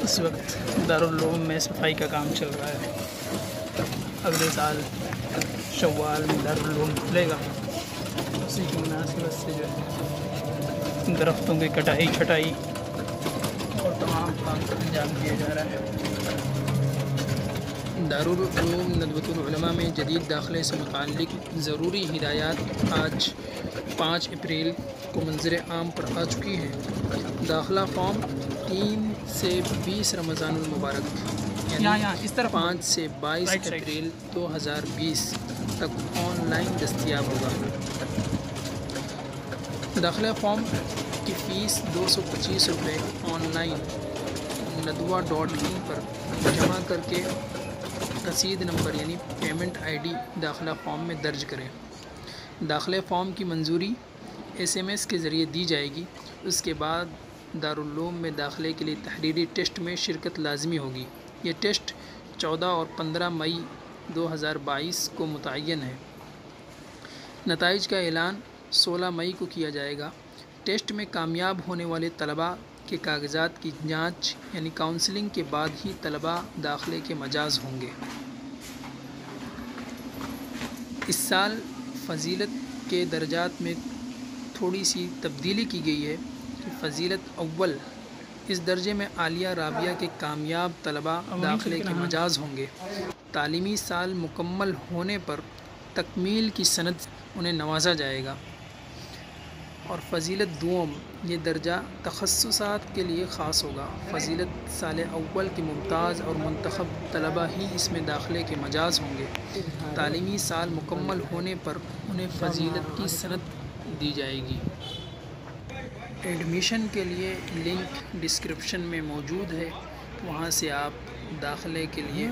اس وقت دارالعلوم میں صفائی کا کام چل رہا ہے. اگلے سال شوال میں دارالعلوم کھلے گا. اسی کی مناسبت سے جو ہے درختوں کی کٹائی چھٹائی اور تمام کام انجام دیا جا رہا ہے. دارالعلوم ندوۃ العلماء میں جدید داخلے سے متعلق ضروری ہدایات آج 5 اپریل کو منظر عام پر آ چکی ہیں. داخلہ فارم 3 سے 20 رمضان المبارک یعنی 5 سے 22 اپریل 2020 تک آن لائن دستیاب ہوگا. داخلہ فارم کی فیس 225 روپے آن لائن ندوہ.in پر جمع کر کے رسید نمبر یعنی پیمنٹ ID داخلہ فارم میں درج کریں. داخلہ فارم کی منظوری SMS کے ذریعے دی جائے گی. اس کے بعد دارالعلوم میں داخلے کے لیے تحریری ٹیسٹ میں شرکت لازمی ہوگی. یہ ٹیسٹ 14 اور 15 مئی 2022 کو متعین ہے. نتائج کا اعلان 16 مئی کو کیا جائے گا. ٹیسٹ میں کامیاب ہونے والے طلباء کے کاغذات کی جانچ یعنی کاؤنسلنگ کے بعد ہی طلباء داخلے کے مجاز ہوں گے. اس سال فضیلت کے درجات میں تھوڑی سی تبدیلی کی گئی ہے کہ فضیلت اول اس درجے میں عالیہ رابعہ کے کامیاب طلباء داخلے کے مجاز ہوں گے. تعلیمی سال مکمل ہونے پر تکمیل کی سند انہیں نوازا جائے گا. اور فضیلت دوم یہ درجہ تخصصات کے لیے خاص ہوگا. فضیلت سال اول کے ممتاز اور منتخب طلباء ہی اس میں داخلے کے مجاز ہوں گے. تعلیمی سال مکمل ہونے پر انہیں فضیلت کی سند دی جائے گی. ایڈمیشن کے لیے لنک ڈسکرپشن میں موجود ہے. وہاں سے آپ داخلے کے لیے